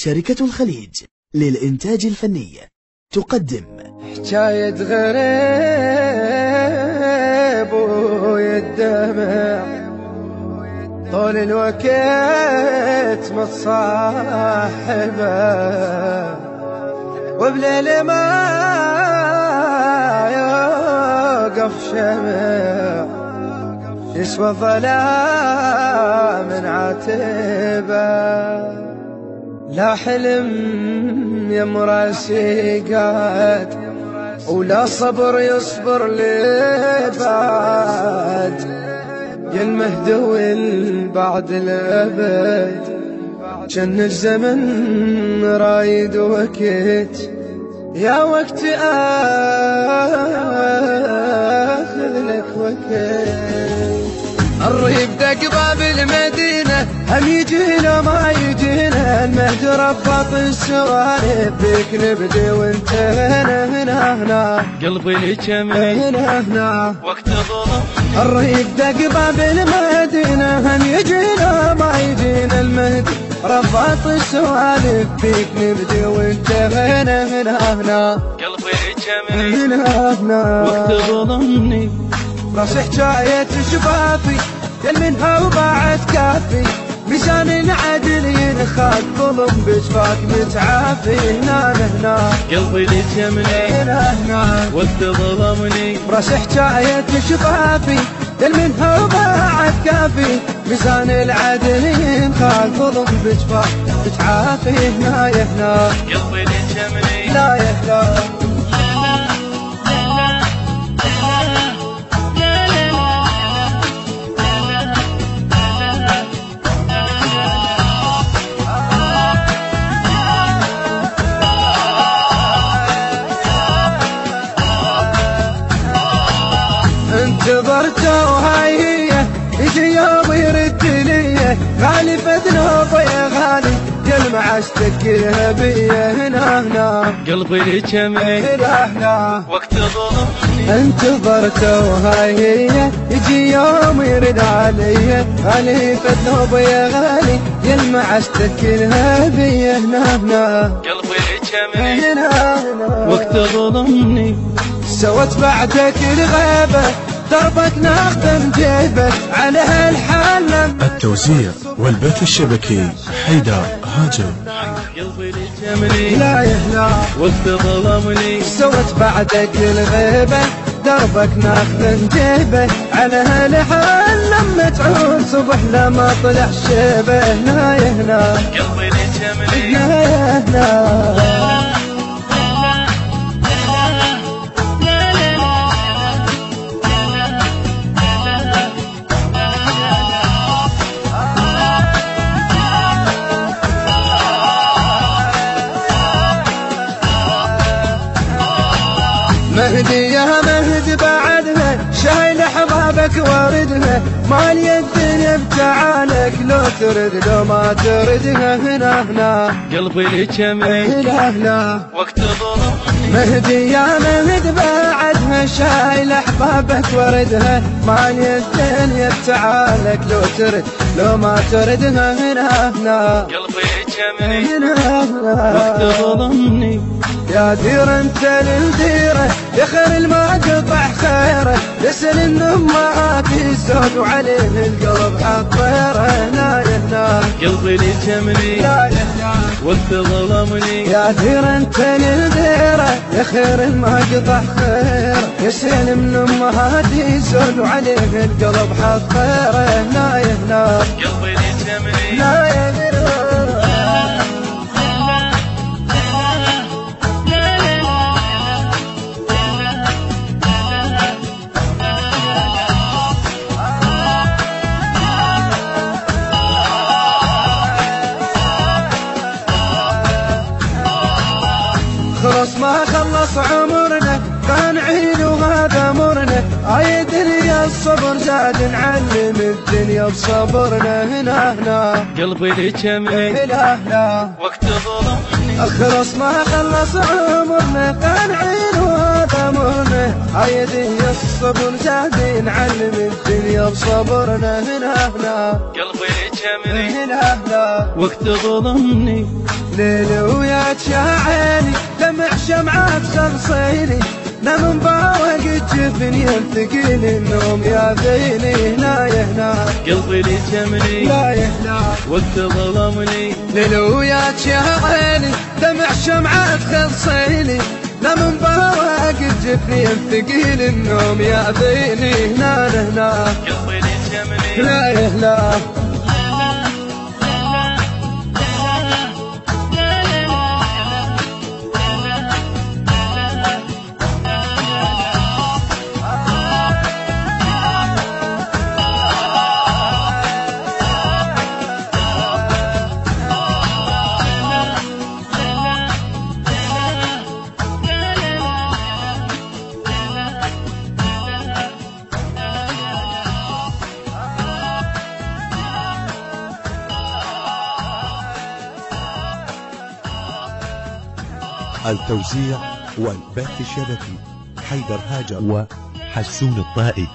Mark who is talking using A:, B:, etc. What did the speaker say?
A: شركة الخليج للإنتاج الفني تقدم
B: حكاية غريب ويدمع طول الوقت متصاحبه وبليل ما يوقف شمع يسوى الظلام عاتبه لا حلم يمراسي قاد ولا صبر يصبر لبعد يا المهدول بعد الأبد جن الزمن رايد وقت يا وقت آخذ لك وقت الريب دق باب المدينة هم يجينا ما يجينا المهد ربط السوالف بيك نبدي وانت هنا
C: قلبي لجميل
B: هنا
C: وقت ظلم
B: الريب دق باب المدينة هم يجينا ما يجينا المهد ربط السوالف بيك نبدي وانت هنا
C: قلبي لجميل
B: هنا
C: وقت ظلمني
B: راس حكاية شفافي يل منها وبعد كافي ميزان العدل ينخاك ظلم بشفاك متعافي هنا
C: قلبي لجمني
B: هنا
C: وقت ظلمني
B: راس حكاية شفافي يل منها وبعد كافي ميزان العدل ينخاك ظلم بشفاك متعافي هنا
C: قلبي لجمني
B: لا يهنا انتظرته وهاي هي يجي يوم يرد لي غالي فذنوبه يا غالي يلمع اشتكيها بيه هنا
C: قلبي لجميل
B: هنا
C: وقت ظلمني
B: انتظرته وهاي هي يجي يوم يرد علي غالي فذنوبه يا غالي يلمع اشتكيها بيه هنا
C: قلبي لجميل
B: هنا
C: وقت ظلمني
B: سوت بعدك الغيبة دربك ناخدم جيبك على هالحال
D: التوزيع والبث الشبكي حيدر هاجر
C: قلبي لجمني
B: لا يهنا
C: وقت ظلمني
B: سوت بعدك الغيبة دربك ناخدم جيبك على هالحال لما تعود صبح لما طلع شيبه لا يهنا
C: قلبي لجمني
B: لا يهنا مهدي يا مهدي بعدها شايل احبابك واردها مالي الدنيا بتعالك لو ترد لو ما تردها هنا
C: قلبي لجميل
B: هنا
C: وقت ظلمني
B: مهدي يا مهدي بعدها شايل احبابك واردها مالي الدنيا بتعالك لو ترد لو ما تردها هنا
C: قلبي لجميل
B: هنا
C: وقت ظلمني
B: يا دير انت للديره يا خير المقطع خيره يسأل النمات الزود وعليه القلب حط طيره هنا
C: قلبي لجمني وقت ظلمني
B: يا دير انت للديره يا خير المقطع خيره يسأل من امهات الزود وعليه القلب حط طيره هنا
C: قلبي لجمني
B: لا يا دير خلص ما خلص عمرنا قانعين وهذا امرنا هاي الدنيا الصبر زاد نعلم الدنيا بصبرنا هنا
C: قلبي لجميل
B: هنا
C: وقت ظلمني
B: خلص ما خلص عمرنا قانعين وهذا امرنا هاي الدنيا الصبر زاد نعلم الدنيا بصبرنا هنا
C: قلبي جمري
B: الهبلة
C: وقت ظلمني
B: ليل وياك يا عيني دمع شمعة خلصيني نام مبارك جفني ثقيل النوم يا ذيني هنا يهنا
C: قلبي لي جمري
B: لا يهنا
C: وقت ظلمني
B: ليل وياك يا عيني دمع شمعة خلصيني نام مبارك جفني ثقيل النوم يا ذيني هنا هنا
C: قلبي لي جمري
B: لا يهنا
E: التوزيع والبث الشبكي حيدر هاجر وحسون الطائي.